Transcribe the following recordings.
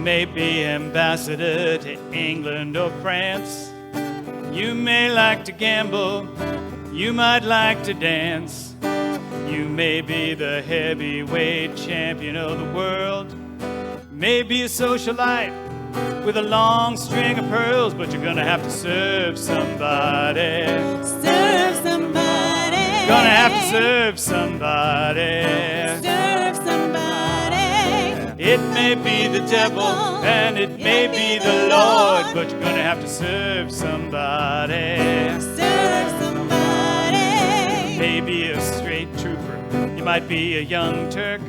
may be ambassador to England or France. You may like to gamble, you might like to dance. You may be the heavyweight champion of the world. Maybe a socialite with a long string of pearls, but you're gonna have to serve somebody. Serve somebody. Gonna have to serve somebody. Serve somebody. It may be the devil and it may be the Lord, but you're gonna have to serve somebody. Serve somebody. Maybe a straight trooper, you might be a young Turk,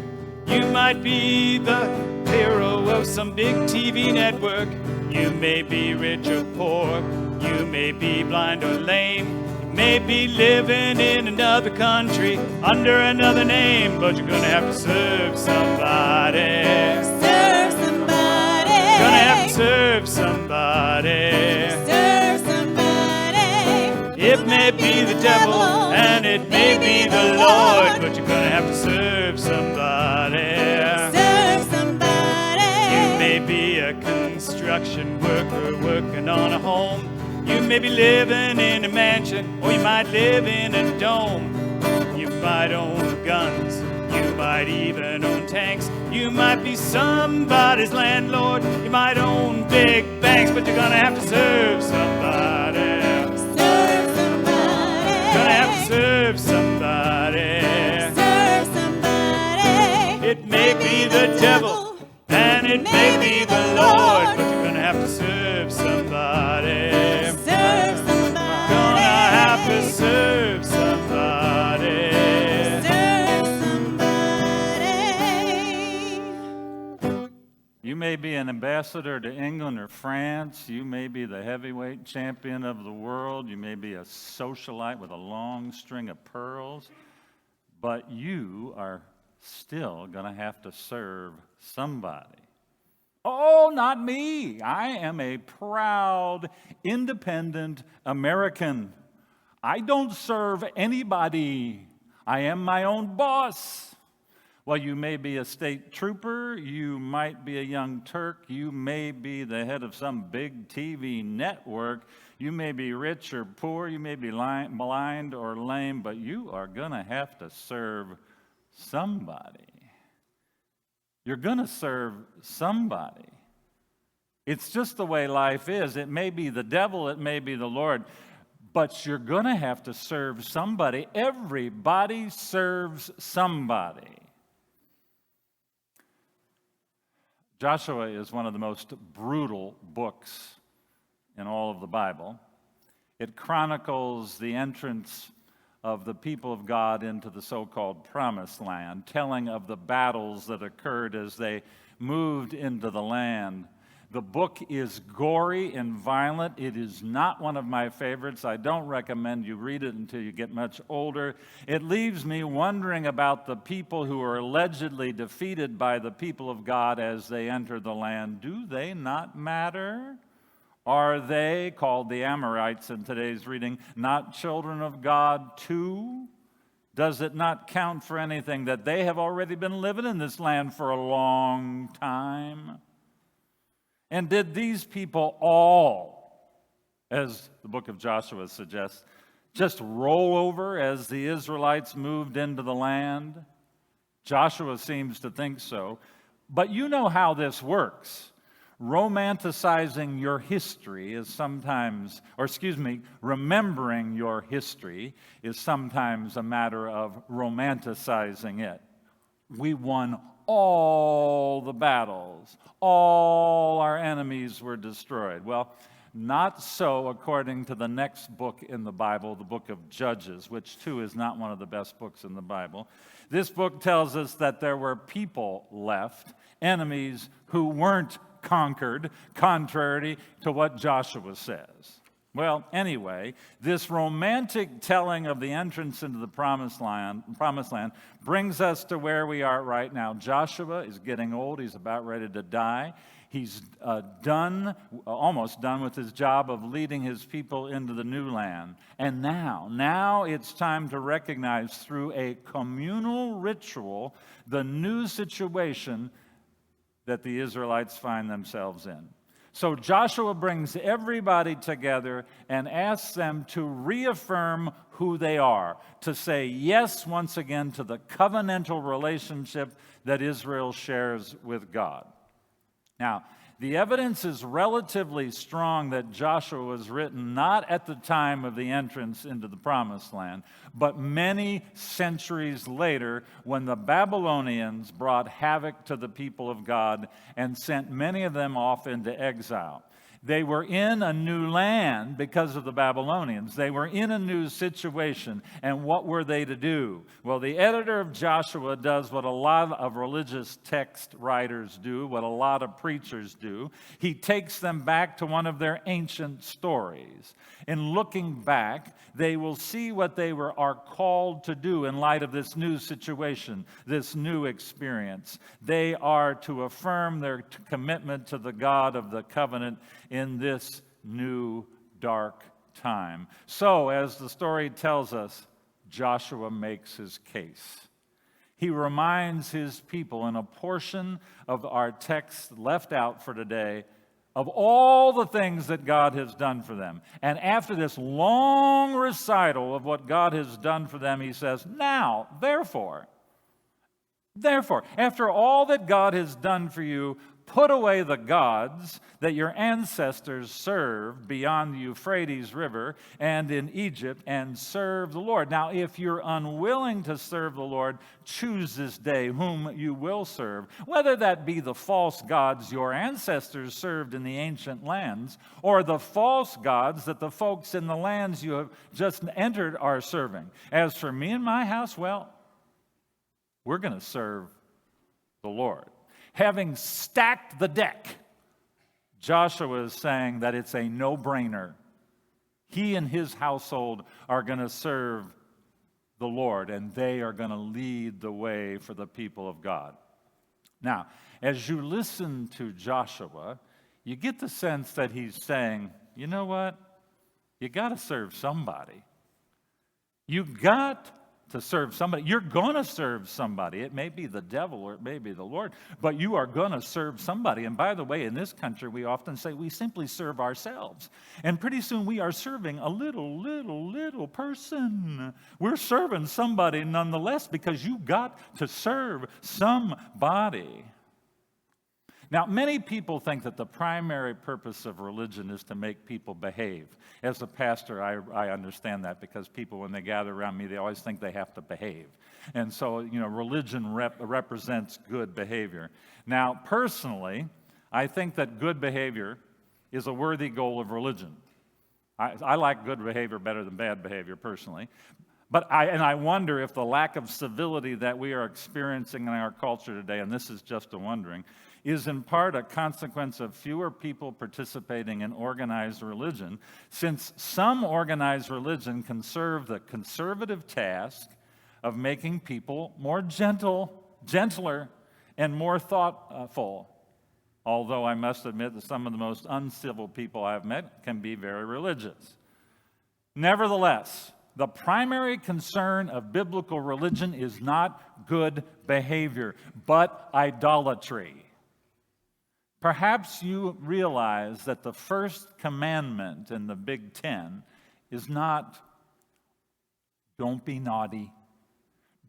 you might be the hero of some big TV network. You may be rich or poor, you may be blind or lame, you may be living in another country under another name, but you're gonna have to serve somebody. Serve somebody. Gonna have to serve somebody. Serve somebody. It may be the devil and it may be the Lord, but you're gonna have to serve somebody. Serve somebody. You may be a construction worker working on a home. You may be living in a mansion, or you might live in a dome. You might own guns, you might even own tanks. You might be somebody's landlord, you might own big banks, but you're gonna have to serve somebody. Serve somebody. Gonna have to serve somebody. Serve somebody. It may be the devil and it may be the Lord, but you're gonna have to serve somebody. Serve somebody. Gonna have to serve somebody. Serve somebody. You may be an ambassador to England or France. You may be the heavyweight champion of the world. You may be a socialite with a long string of pearls. But you are still going to have to serve somebody. Oh, not me. I am a proud, independent American. I don't serve anybody. I am my own boss. Well, you may be a state trooper, you might be a young Turk, you may be the head of some big TV network, you may be rich or poor, you may be blind or lame, but you are going to have to serve somebody. You're going to serve somebody. It's just the way life is. It may be the devil, it may be the Lord, but you're going to have to serve somebody. Everybody serves somebody. Joshua is one of the most brutal books in all of the Bible. It chronicles the entrance of the people of God into the so-called Promised Land, telling of the battles that occurred as they moved into the land. The book is gory and violent. It is not one of my favorites. I don't recommend you read it until you get much older. It leaves me wondering about the people who are allegedly defeated by the people of God as they enter the land. Do they not matter? Are they, called the Amorites in today's reading, not children of God too? Does it not count for anything that they have already been living in this land for a long time? And did these people all, as the book of Joshua suggests, just roll over as the Israelites moved into the land? Joshua seems to think so. But you know how this works. Romanticizing your history is sometimes, remembering your history is sometimes a matter of romanticizing it. We won all the battles. All our enemies were destroyed. Well, not so according to the next book in the Bible, the book of Judges, which too is not one of the best books in the Bible. This book tells us that there were people left, enemies who weren't conquered, contrary to what Joshua says. Well, anyway, this romantic telling of the entrance into the Promised Land brings us to where we are right now. Joshua is getting old. He's about ready to die. He's almost done with his job of leading his people into the new land. And now it's time to recognize through a communal ritual the new situation that the Israelites find themselves in. So Joshua brings everybody together and asks them to reaffirm who they are, to say yes once again to the covenantal relationship that Israel shares with God. Now, the evidence is relatively strong that Joshua was written not at the time of the entrance into the Promised Land, but many centuries later when the Babylonians brought havoc to the people of God and sent many of them off into exile. They were in a new land because of the Babylonians. They were in a new situation. And what were they to do? Well, the editor of Joshua does what a lot of religious text writers do, what a lot of preachers do. He takes them back to one of their ancient stories. In looking back, they will see what they are called to do in light of this new situation, this new experience. They are to affirm their commitment to the God of the covenant in this new dark time. So, as the story tells us, Joshua makes his case. He reminds his people in a portion of our text left out for today of all the things that God has done for them. And after this long recital of what God has done for them, he says, now, therefore, after all that God has done for you, put away the gods that your ancestors served beyond the Euphrates River and in Egypt, and serve the Lord. Now, if you're unwilling to serve the Lord, choose this day whom you will serve, whether that be the false gods your ancestors served in the ancient lands, or the false gods that the folks in the lands you have just entered are serving. As for me and my house, well, we're going to serve the Lord. Having stacked the deck, Joshua is saying that it's a no-brainer. He and his household are going to serve the Lord, and they are going to lead the way for the people of God. Now, as you listen to Joshua, you get the sense that he's saying, you know what? You got to serve somebody. You got to serve somebody. You're going to serve somebody. It may be the devil or it may be the Lord, but you are going to serve somebody. And by the way, in this country, we often say we simply serve ourselves. And pretty soon we are serving a little person. We're serving somebody nonetheless because you got to serve somebody. Now, many people think that the primary purpose of religion is to make people behave. As a pastor, I understand that because people, when they gather around me, they always think they have to behave. And so, religion represents good behavior. Now, personally, I think that good behavior is a worthy goal of religion. I like good behavior better than bad behavior, personally. But I wonder if the lack of civility that we are experiencing in our culture today, and this is just a wondering, is in part a consequence of fewer people participating in organized religion, since some organized religion can serve the conservative task of making people more gentler, and more thoughtful. Although I must admit that some of the most uncivil people I've met can be very religious. Nevertheless, the primary concern of biblical religion is not good behavior, but idolatry. Perhaps you realize that the first commandment in the Big Ten is not, don't be naughty,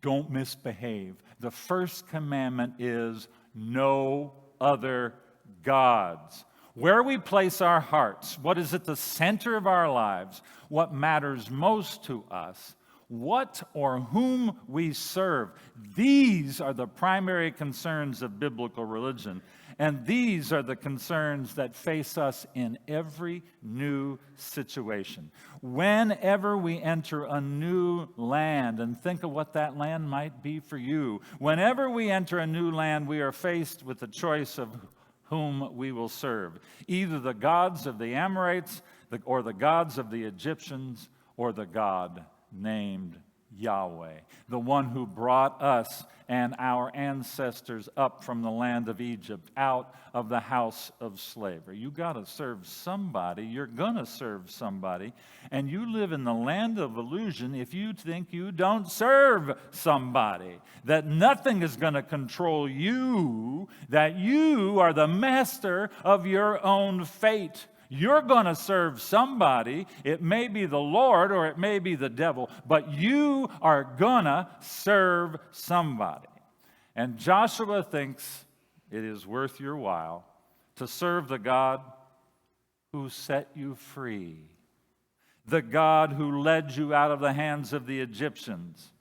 don't misbehave. The first commandment is no other gods. Where we place our hearts, what is at the center of our lives, what matters most to us, what or whom we serve, these are the primary concerns of biblical religion. And these are the concerns that face us in every new situation. Whenever we enter a new land, and think of what that land might be for you, whenever we enter a new land, we are faced with the choice of whom we will serve. Either the gods of the Amorites, or the gods of the Egyptians, or the God named Yahweh, the one who brought us and our ancestors up from the land of Egypt, out of the house of slavery. You got to serve somebody. You're going to serve somebody. And you live in the land of illusion if you think you don't serve somebody, that nothing is going to control you, that you are the master of your own fate. You're going to serve somebody. It may be the Lord or it may be the devil, but you are going to serve somebody. And Joshua thinks it is worth your while to serve the God who set you free, the God who led you out of the hands of the Egyptians.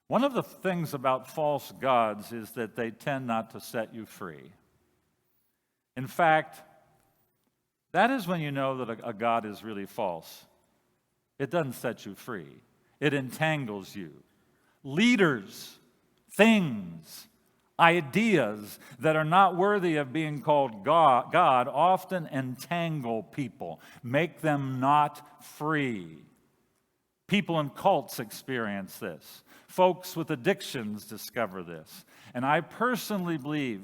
One of the things about false gods is that they tend not to set you free. In fact, that is when you know that a God is really false. It doesn't set you free. It entangles you. Leaders, things, ideas that are not worthy of being called God often entangle people, make them not free. People in cults experience this. Folks with addictions discover this. And I personally believe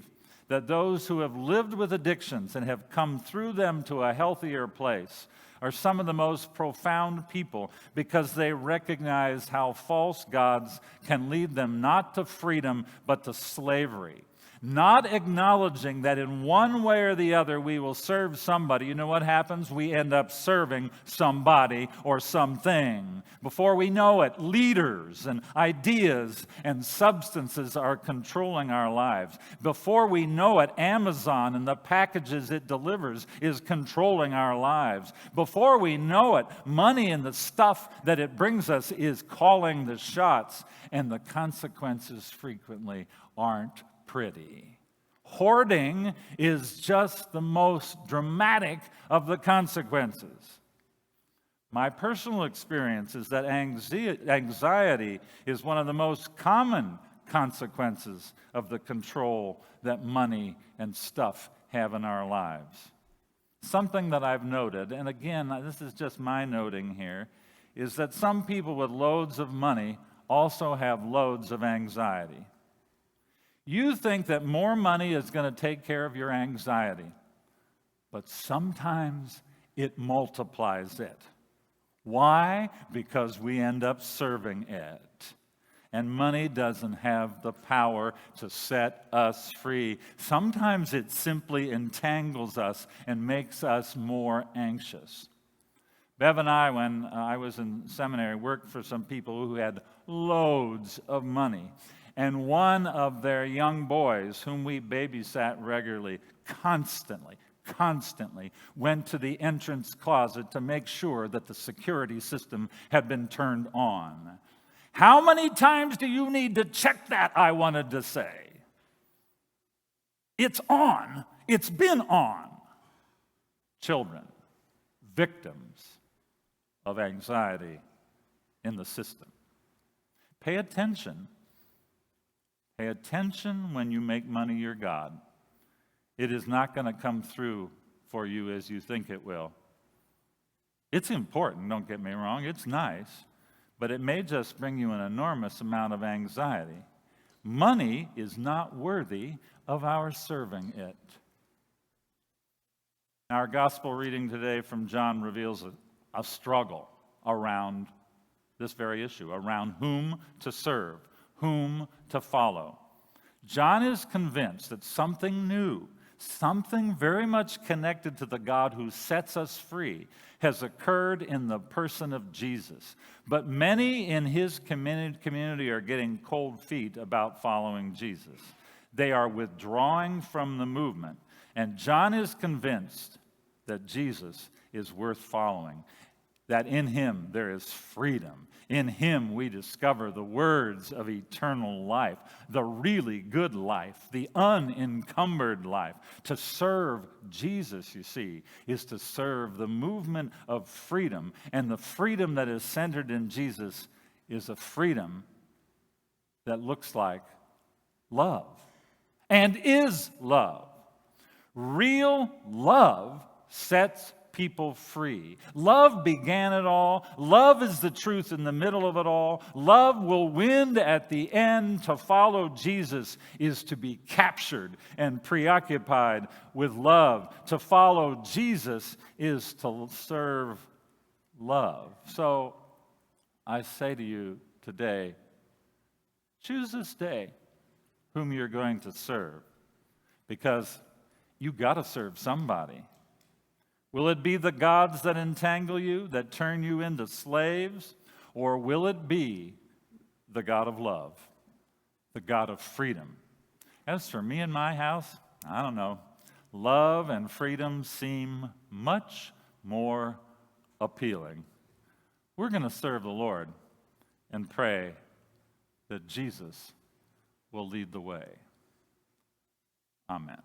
that those who have lived with addictions and have come through them to a healthier place are some of the most profound people because they recognize how false gods can lead them not to freedom but to slavery. Not acknowledging that in one way or the other we will serve somebody. You know what happens? We end up serving somebody or something. Before we know it, leaders and ideas and substances are controlling our lives. Before we know it, Amazon and the packages it delivers is controlling our lives. Before we know it, money and the stuff that it brings us is calling the shots, and the consequences frequently aren't pretty. Hoarding is just the most dramatic of the consequences. My personal experience is that anxiety is one of the most common consequences of the control that money and stuff have in our lives. Something that I've noted, and again, this is just my noting here, is that some people with loads of money also have loads of anxiety. You think that more money is going to take care of your anxiety, but sometimes it multiplies it. Why? Because we end up serving it. And money doesn't have the power to set us free. Sometimes it simply entangles us and makes us more anxious. Bev and I, when I was in seminary, worked for some people who had loads of money. And one of their young boys, whom we babysat regularly, constantly went to the entrance closet to make sure that the security system had been turned on. How many times do you need to check that, I wanted to say? It's on. It's been on. Children, victims of anxiety in the system. Pay attention. Pay attention when you make money your God. It is not going to come through for you as you think it will. It's important, don't get me wrong. It's nice, but it may just bring you an enormous amount of anxiety. Money is not worthy of our serving it. Our gospel reading today from John reveals a struggle around this very issue, around whom to serve, whom to follow. John is convinced that something new, something very much connected to the God who sets us free, has occurred in the person of Jesus. But many in his community are getting cold feet about following Jesus. They are withdrawing from the movement. And John is convinced that Jesus is worth following, that in him there is freedom. In him we discover the words of eternal life, the really good life, the unencumbered life. To serve Jesus, you see, is to serve the movement of freedom. And the freedom that is centered in Jesus is a freedom that looks like love and is love. Real love sets people free. Love began it all. Love is the truth in the middle of it all. Love will win at the end. To follow Jesus is to be captured and preoccupied with love. To follow Jesus is to serve love. So I say to you today, choose this day whom you're going to serve, because you got to serve somebody. Will it be the gods that entangle you, that turn you into slaves? Or will it be the God of love, the God of freedom? As for me and my house, I don't know. Love and freedom seem much more appealing. We're going to serve the Lord and pray that Jesus will lead the way. Amen.